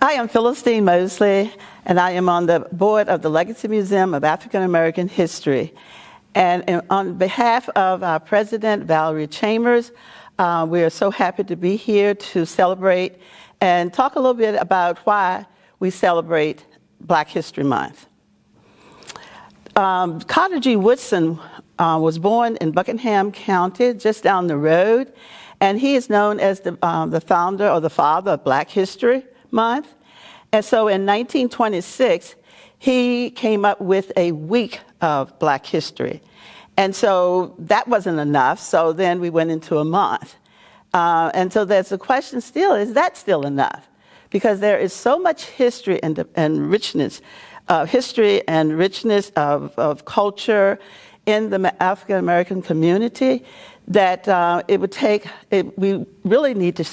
I am Philistine Mosley, and I am on the board of the Legacy Museum of African American History. And on behalf of our president, Valerie Chambers, we are so happy to be here to celebrate and talk a little bit about why we celebrate Black History Month. Carter G. Woodson was born in Buckingham County, just down the road, and he is known as the founder or the father of Black History Month. And so in 1926, he came up with a week of Black history. And so that wasn't enough, so then we went into a month. And so there's a question still, is that still enough? Because there is so much history and richness, of culture in the African American community that we really need to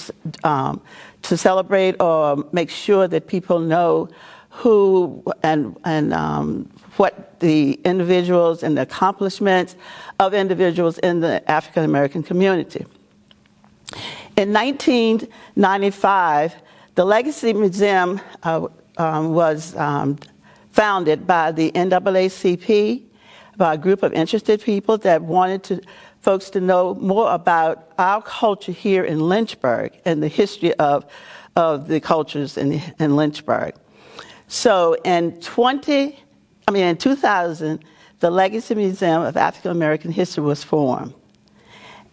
celebrate or make sure that people know who and what the individuals and the accomplishments of individuals in the African American community. In 1995, the Legacy Museum was founded by the NAACP, by a group of interested people that wanted folks to know more about our culture here in Lynchburg and the history of the cultures in Lynchburg. So in 2000, the Legacy Museum of African American History was formed.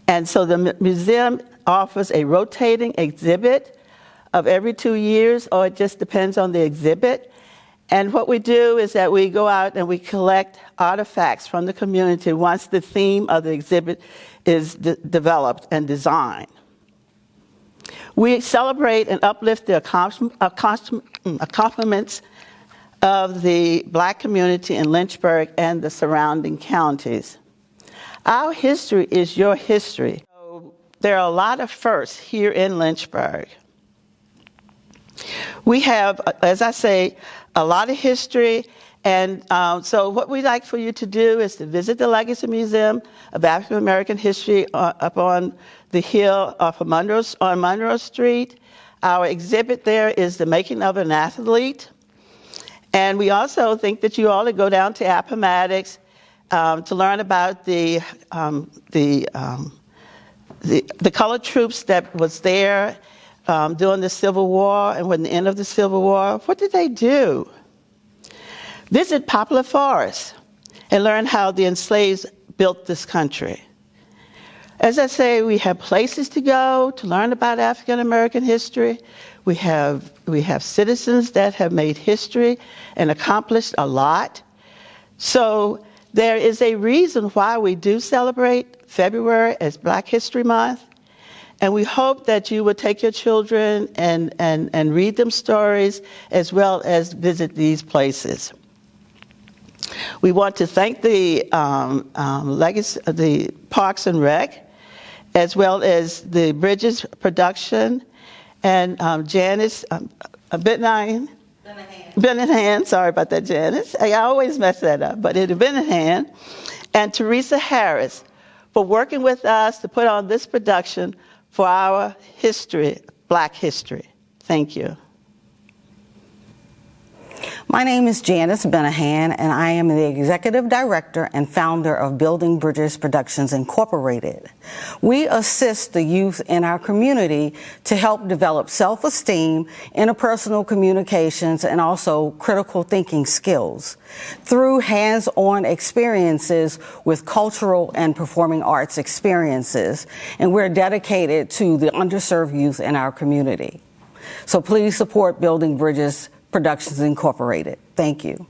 And so the museum offers a rotating exhibit of every 2 years, or it just depends on the exhibit. And what we do is that we go out and we collect artifacts from the community once the theme of the exhibit is developed and designed. We celebrate and uplift the accomplishments of the Black community in Lynchburg and the surrounding counties. Our history is your history. So there are a lot of firsts here in Lynchburg. We have, as I say, a lot of history, and so what we'd like for you to do is to visit the Legacy Museum of African American History up on the hill off of on Monroe Street. Our exhibit there is The Making of an Athlete, and we also think that you ought to go down to Appomattox to learn about the colored troops that was there during the Civil War, and when the end of the Civil War, what did they do? Visit Poplar Forest and learn how the enslaved built this country. As I say, we have places to go to learn about African American history. We have citizens that have made history and accomplished a lot. So there is a reason why we do celebrate February as Black History Month. And we hope that you would take your children and read them stories as well as visit these places. We want to thank the Parks and Rec, as well as the Bridges Production, and Janice Benahan, sorry about that, Janice. I always mess that up, but it's Benahan, and Teresa Harris for working with us to put on this production for our history, Black history. Thank you. My name is Janice Benahan, and I am the Executive Director and founder of Building Bridges Productions, Incorporated. We assist the youth in our community to help develop self-esteem, interpersonal communications, and also critical thinking skills through hands-on experiences with cultural and performing arts experiences, and we're dedicated to the underserved youth in our community. So please support Building Bridges Productions Incorporated. Thank you.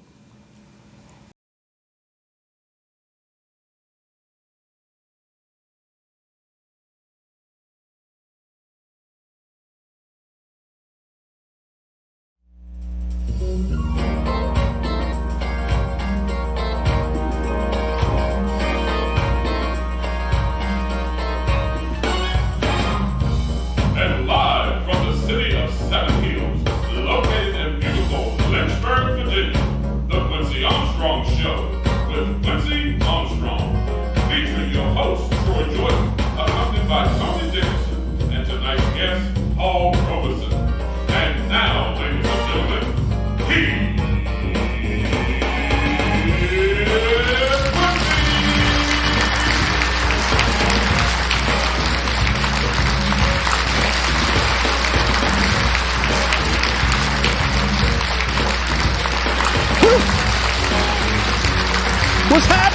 And live from the city of Seven Hills, located in beautiful Lynchburg, Virginia,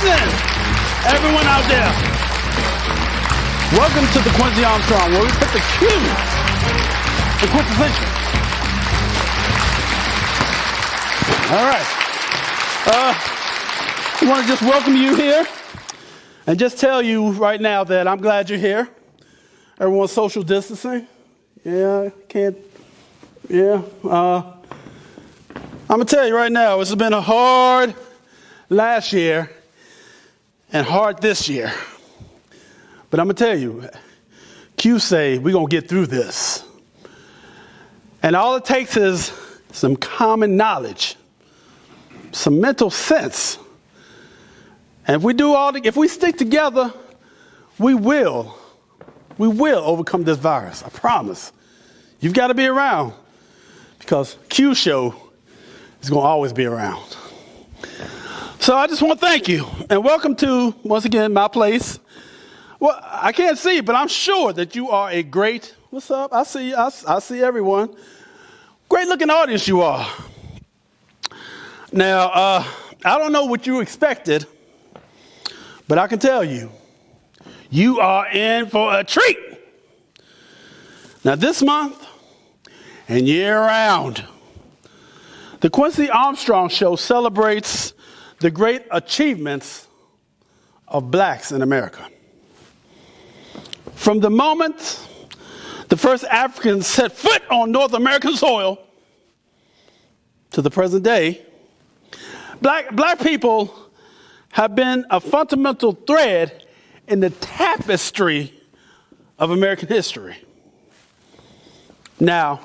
Listen, everyone out there, welcome to the Quincy Armstrong, where we put the Q in quintessential. All right. I want to just welcome you here and just tell you right now that I'm glad you're here. Everyone's social distancing. I'm going to tell you right now, it's been a hard last year and hard this year. But I'm going to tell you, Q say we're going to get through this. And all it takes is some common knowledge, some mental sense. And if we if we stick together, we will overcome this virus. I promise. You've got to be around because Q show is going to always be around. So I just want to thank you and welcome to, once again, my place. Well, I can't see, but I'm sure that you are a great, what's up? I see everyone. Great looking audience you are. Now, I don't know what you expected, but I can tell you, you are in for a treat. Now this month and year round, the Quincy Armstrong Show celebrates the great achievements of blacks in America. From the moment the first Africans set foot on North American soil to the present day, black people have been a fundamental thread in the tapestry of American history. Now,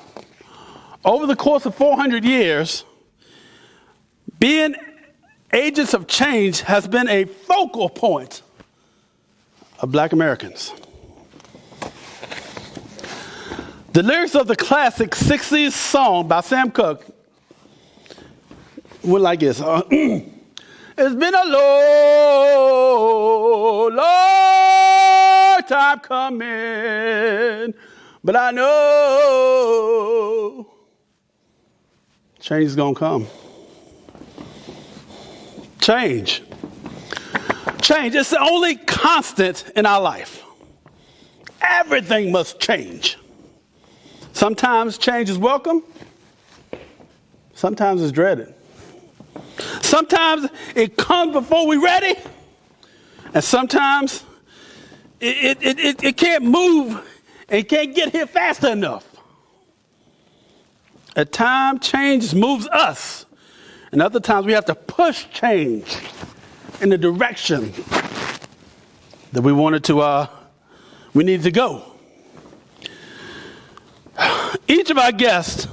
over the course of 400 years, being agents of change has been a focal point of black Americans. The lyrics of the classic 60s song by Sam Cooke went like this. It's been a long time coming, but I know change is going to come. Change. It's the only constant in our life. Everything must change. Sometimes change is welcome. Sometimes it's dreaded. Sometimes it comes before we're ready. And sometimes it can't move and can't get here fast enough. At times, change moves us. And other times we have to push change in the direction that we needed to go. Each of our guests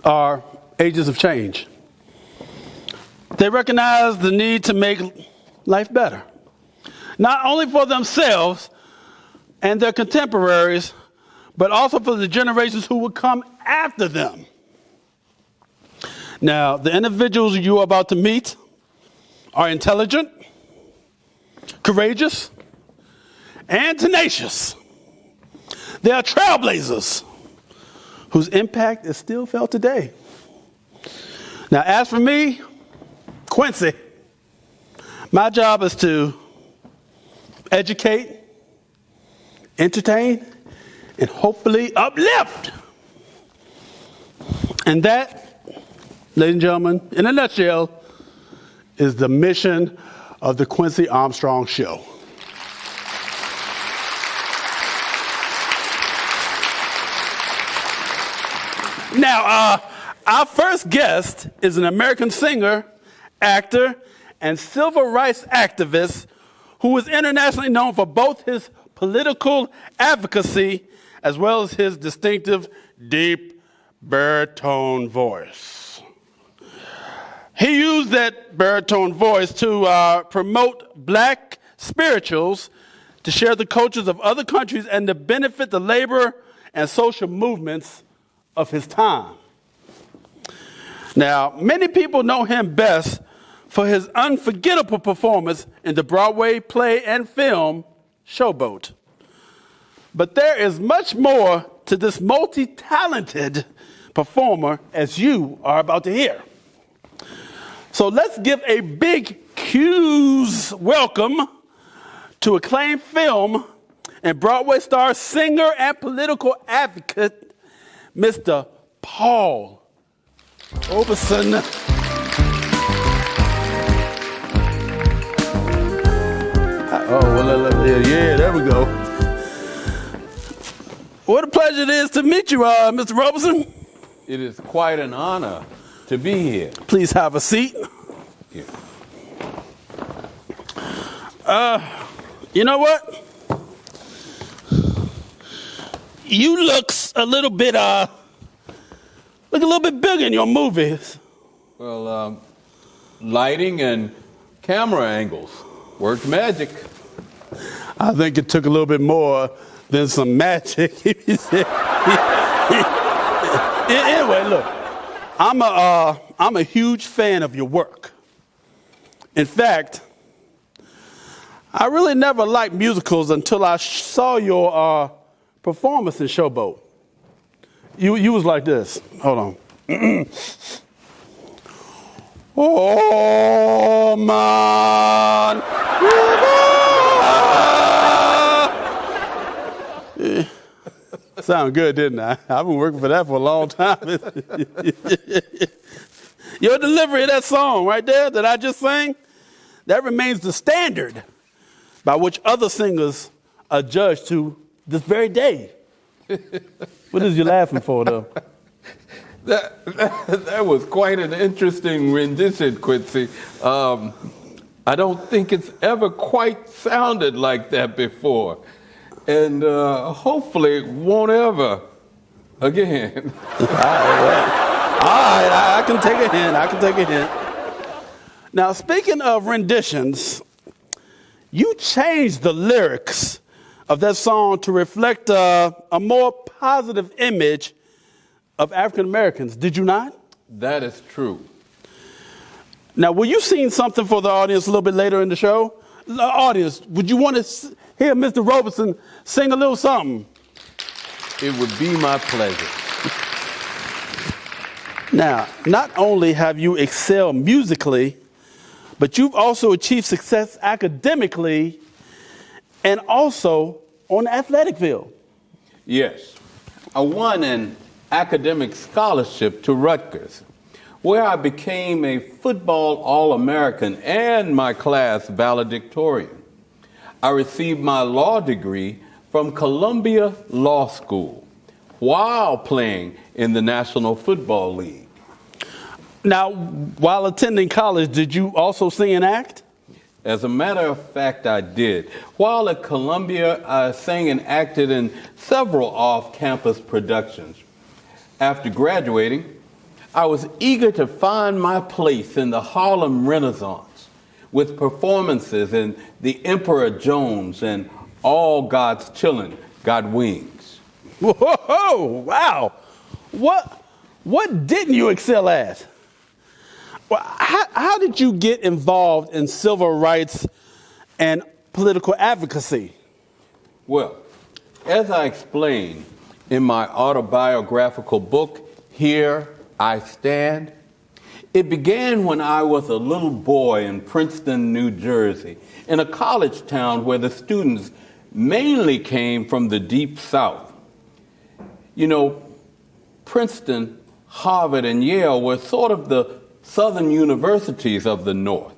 are agents of change. They recognize the need to make life better, not only for themselves and their contemporaries, but also for the generations who will come after them. Now, the individuals you are about to meet are intelligent, courageous, and tenacious. They are trailblazers whose impact is still felt today. Now, as for me, Quincy, my job is to educate, entertain, and hopefully uplift. And that, ladies and gentlemen, in a nutshell, is the mission of the Quincy Armstrong Show. Now, our first guest is an American singer, actor, and civil rights activist who is internationally known for both his political advocacy as well as his distinctive deep baritone voice. He used that baritone voice to promote black spirituals, to share the cultures of other countries, and to benefit the labor and social movements of his time. Now, many people know him best for his unforgettable performance in the Broadway play and film Showboat. But there is much more to this multi-talented performer, as you are about to hear. So let's give a big huge welcome to acclaimed film and Broadway star, singer, and political advocate, Mr. Paul Robeson. Yeah, there we go. What a pleasure it is to meet you, Mr. Robeson. It is quite an honor to be here. Please have a seat. Yeah. You know what? You look a little bit bigger in your movies. Well, lighting and camera angles worked magic. I think it took a little bit more than some magic. Anyway, look, I'm a huge fan of your work. In fact, I really never liked musicals until I saw your performance in Showboat. You was like this. Hold on. Oh, man. Yeah. Sound good, didn't I? I've been working for that for a long time. Your delivery of that song right there that I just sang, that remains the standard by which other singers are judged to this very day. What is you laughing for, though? That was quite an interesting rendition, Quincy. I don't think it's ever quite sounded like that before. And hopefully won't ever again. All right, I can take a hint. Now, speaking of renditions, you changed the lyrics of that song to reflect a more positive image of African Americans, did you not? That is true. Now, will you sing something for the audience a little bit later in the show? The audience, would you want to hear Mr. Robeson sing a little something? It would be my pleasure. Now, not only have you excelled musically, but you've also achieved success academically and also on the athletic field. Yes. I won an academic scholarship to Rutgers, where I became a football All-American and my class valedictorian. I received my law degree from Columbia Law School while playing in the National Football League. Now, while attending college, did you also sing and act? As a matter of fact, I did. While at Columbia, I sang and acted in several off-campus productions. After graduating, I was eager to find my place in the Harlem Renaissance with performances in The Emperor Jones and All God's Children Got Wings. Whoa, wow. What didn't you excel at? Well, how did you get involved in civil rights and political advocacy? Well, as I explained in my autobiographical book, Here I Stand, it began when I was a little boy in Princeton, New Jersey, in a college town where the students mainly came from the Deep South. You know, Princeton, Harvard, and Yale were sort of the southern universities of the North.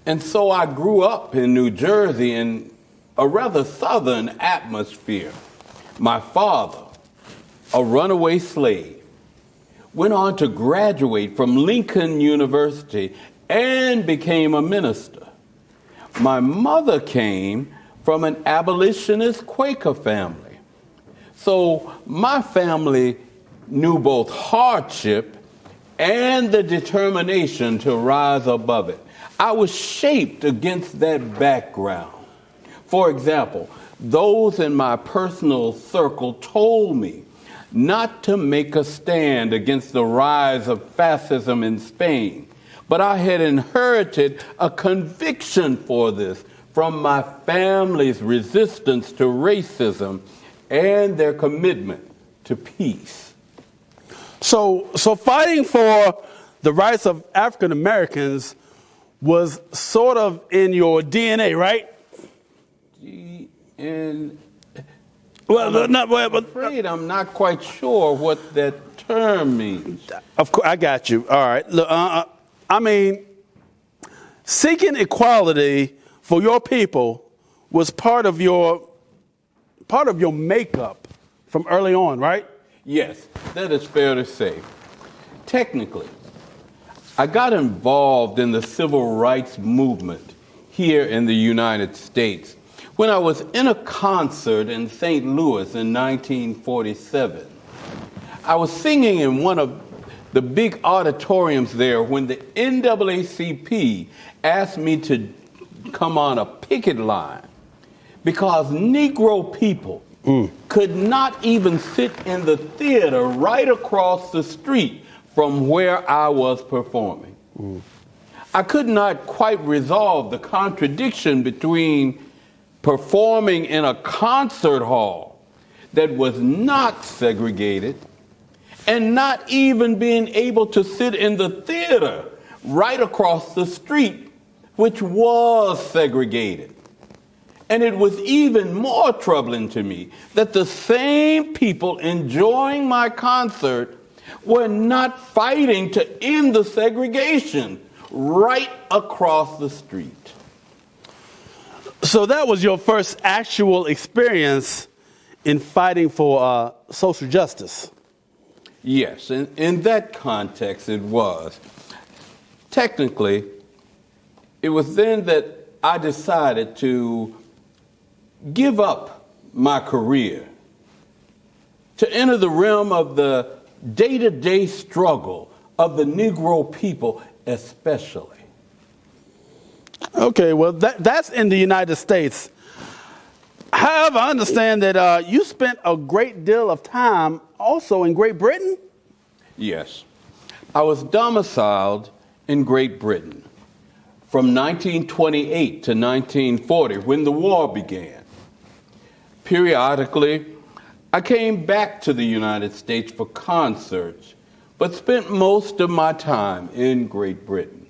And so I grew up in New Jersey in a rather southern atmosphere. My father, a runaway slave, went on to graduate from Lincoln University and became a minister. My mother came from an abolitionist Quaker family. So my family knew both hardship and the determination to rise above it. I was shaped against that background. For example, those in my personal circle told me not to make a stand against the rise of fascism in Spain, but I had inherited a conviction for this from my family's resistance to racism and their commitment to peace. So fighting for the rights of African Americans was sort of in your DNA, right? I'm afraid I'm not quite sure what that term means. Of course, I got you. All right. Look, I mean, seeking equality for your people was part of your makeup from early on, right? Yes, that is fair to say. Technically, I got involved in the civil rights movement here in the United States when I was in a concert in St. Louis in 1947. I was singing in one of the big auditoriums there when the NAACP asked me to come on a picket line because Negro people could not even sit in the theater right across the street from where I was performing. I could not quite resolve the contradiction between performing in a concert hall that was not segregated and not even being able to sit in the theater right across the street, which was segregated. And it was even more troubling to me that the same people enjoying my concert were not fighting to end the segregation right across the street. So that was your first actual experience in fighting for social justice. Yes, in that context it was. Technically, it was then that I decided to give up my career to enter the realm of the day-to-day struggle of the Negro people especially. Okay, well, that's in the United States. However, I understand that you spent a great deal of time also in Great Britain? Yes. I was domiciled in Great Britain from 1928 to 1940 when the war began. Periodically, I came back to the United States for concerts, but spent most of my time in Great Britain.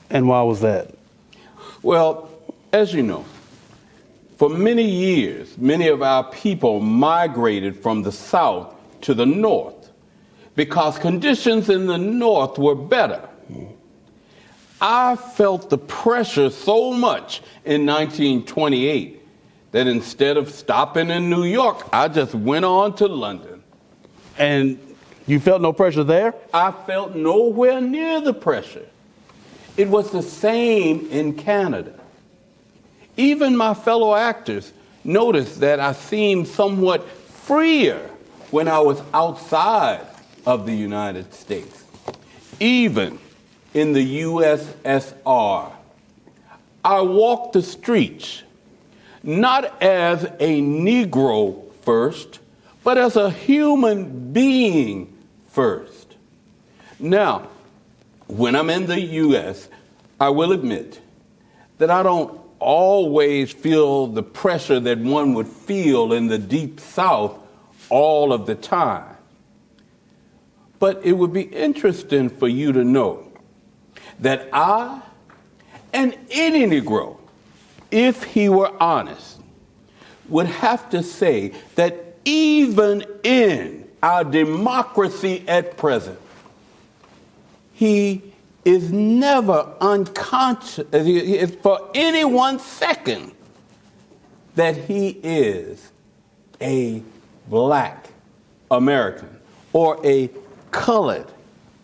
And why was that? Well, as you know, for many years, many of our people migrated from the South to the North because conditions in the North were better. I felt the pressure so much in 1928 that instead of stopping in New York, I just went on to London. And you felt no pressure there? I felt nowhere near the pressure. It was the same in Canada. Even my fellow actors noticed that I seemed somewhat freer when I was outside of the United States. Even in the USSR, I walked the streets not as a Negro first, but as a human being first. Now, when I'm in the U.S., I will admit that I don't always feel the pressure that one would feel in the Deep South all of the time. But it would be interesting for you to know that I and any Negro, if he were honest, would have to say that even in our democracy at present, he is never unconscious for any 1 second that he is a black American or a colored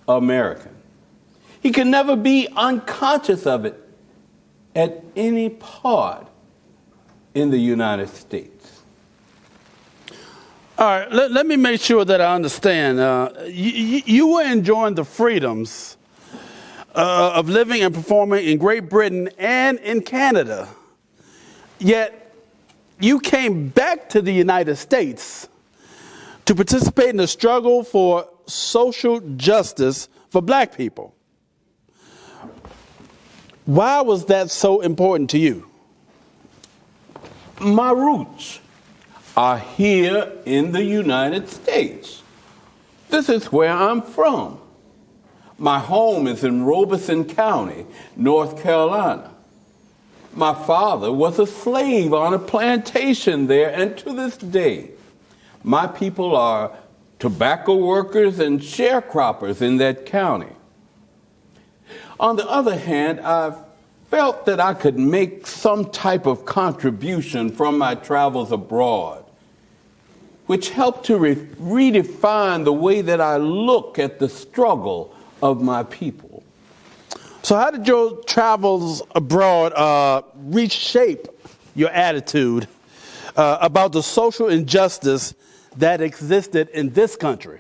American. He can never be unconscious of it at any part in the United States. All right, let me make sure that I understand. You were enjoying the freedoms of living and performing in Great Britain and in Canada, yet you came back to the United States to participate in the struggle for social justice for black people. Why was that so important to you? My roots are here in the United States. This is where I'm from. My home is in Robeson County, North Carolina. My father was a slave on a plantation there, and to this day, my people are tobacco workers and sharecroppers in that county. On the other hand, I've felt that I could make some type of contribution from my travels abroad, which helped to redefine the way that I look at the struggle of my people. So how did your travels abroad reshape your attitude about the social injustice that existed in this country?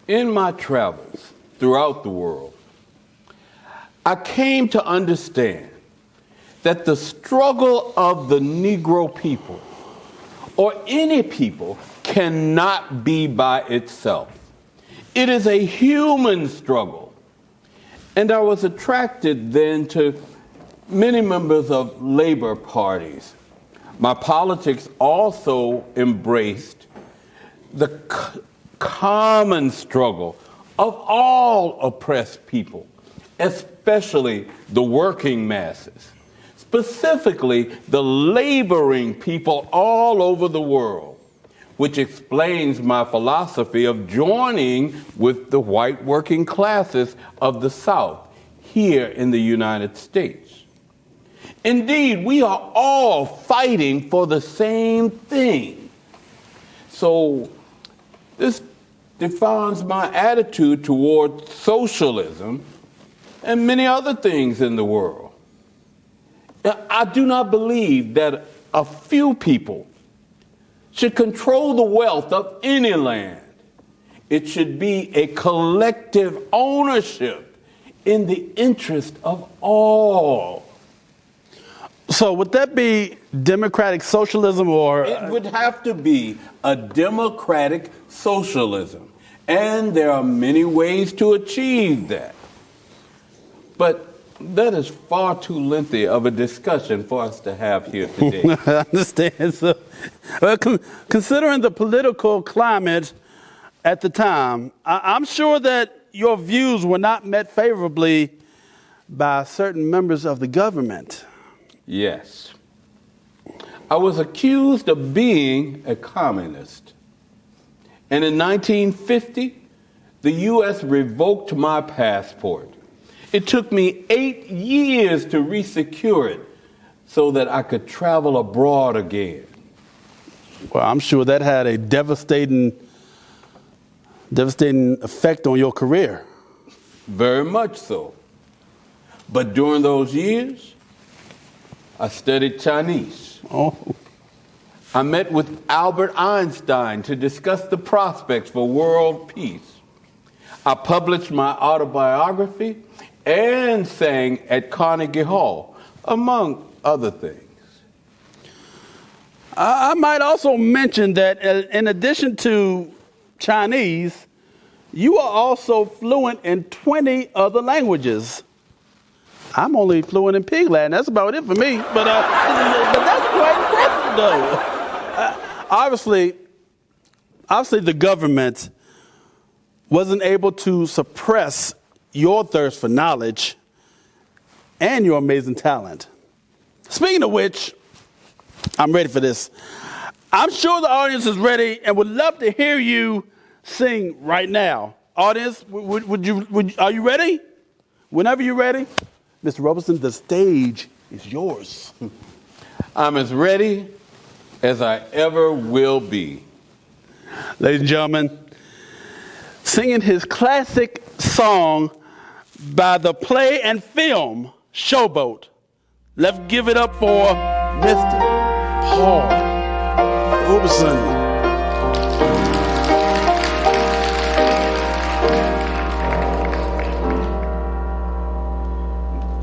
In my travels throughout the world, I came to understand that the struggle of the Negro people, or any people, cannot be by itself. It is a human struggle. And I was attracted then to many members of labor parties. My politics also embraced the common struggle of all oppressed people, especially the working masses, specifically the laboring people all over the world, which explains my philosophy of joining with the white working classes of the South here in the United States. Indeed, we are all fighting for the same thing. So this defines my attitude toward socialism and many other things in the world. I do not believe that a few people should control the wealth of any land. It should be a collective ownership in the interest of all. So would that be democratic socialism, or? It would have to be a democratic socialism. And there are many ways to achieve that. But that is far too lengthy of a discussion for us to have here today. I understand. So, considering the political climate at the time, I'm sure that your views were not met favorably by certain members of the government. Yes. I was accused of being a communist. And in 1950, the U.S. revoked my passport. It took me 8 years to resecure it so that I could travel abroad again. Well, I'm sure that had a devastating effect on your career. Very much so. But during those years, I studied Chinese. Oh. I met with Albert Einstein to discuss the prospects for world peace. I published my autobiography and sang at Carnegie Hall, among other things. I might also mention that in addition to Chinese, you are also fluent in 20 other languages. I'm only fluent in Pig Latin. That's about it for me. But that's quite impressive, though. Obviously, the government wasn't able to suppress your thirst for knowledge and your amazing talent. Speaking of which, I'm ready for this. I'm sure the audience is ready and would love to hear you sing right now. Audience, are you ready? Whenever you're ready, Mr. Robeson, the stage is yours. I'm as ready as I ever will be. Ladies and gentlemen, singing his classic song by the play and film Showboat. Let's give it up for Mr. Paul Robeson.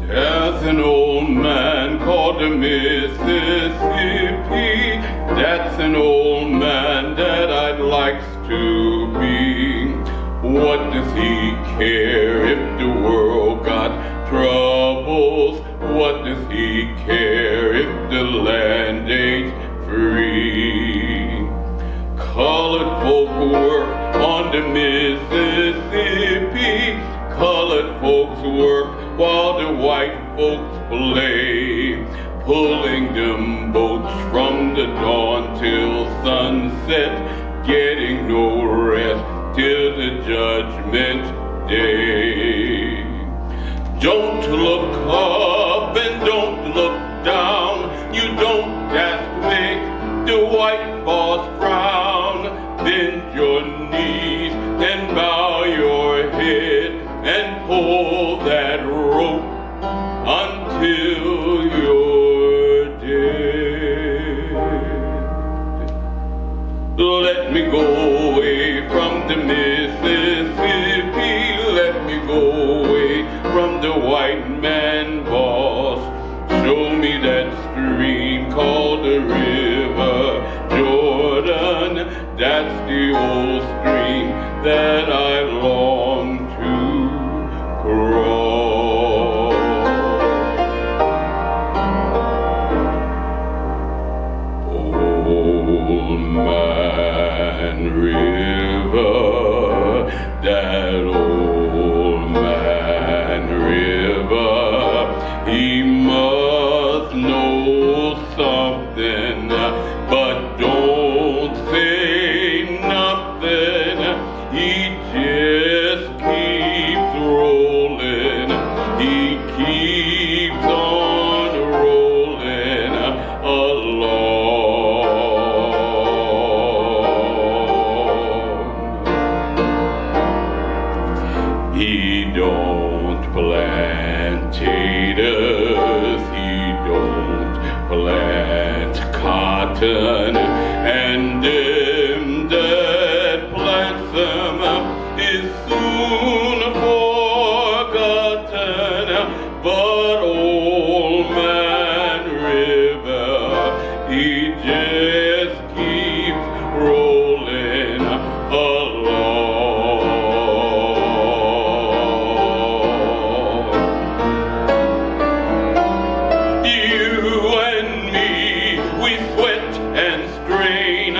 There's an old man called the Mississippi. That's an old man that I'd like to be. What does he care if the world got troubles? What does he care if the land ain't free? Colored folk work on the Mississippi. folks play, pulling them boats from the dawn till sunset, getting no rest till the judgment day. Don't look up and don't look down. You don't have to make the white horse frown. Bend your knees and bow your head and pull that rope until you're dead. Let me go away from the Mississippi. Let me go away from the white man boss. Show me that stream called the River Jordan. That's the old stream that I long to cross. Old Man River, that old man River, he must know something, but don't say nothing. He just keeps rolling. He keeps on rolling along. He don't plant taters, he don't plant cotton, and them that plants them is soon forgotten. But old man River, he just keeps rolling along. You and me, we sweat and strain,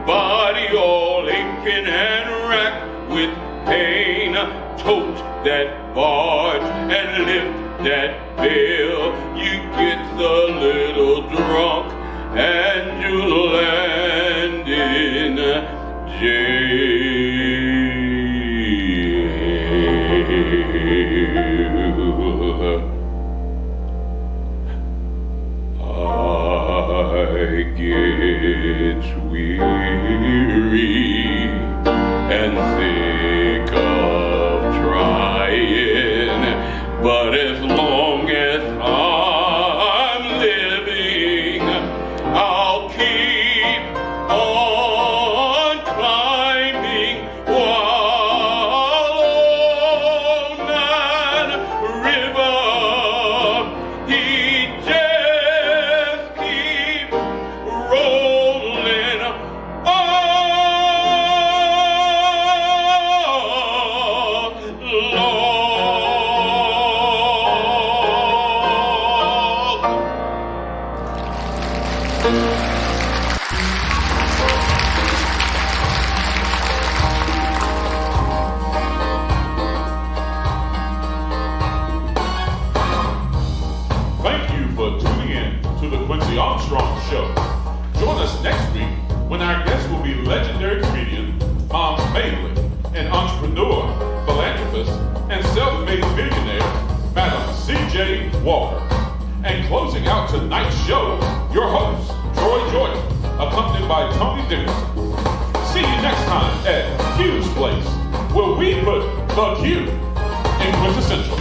body all aching and racked with pain. Tote that barge and lift that bale. You get a little drunk and you land in jail. I get weary and sick of trying, but as long as I'm living, I'll keep on climbing while old man River, he just keeps rolling Thank you for tuning in to the Quincy Armstrong Show. Join us next week when our guest will be legendary comedian Tom Bailey, an entrepreneur, philanthropist, and self-made millionaire, Madam C.J. Walker. And closing out tonight's show, your host, Troy Jordan, accompanied by Tony Dickerson. See you next time at Q's Place, where we put the Q in quintessential.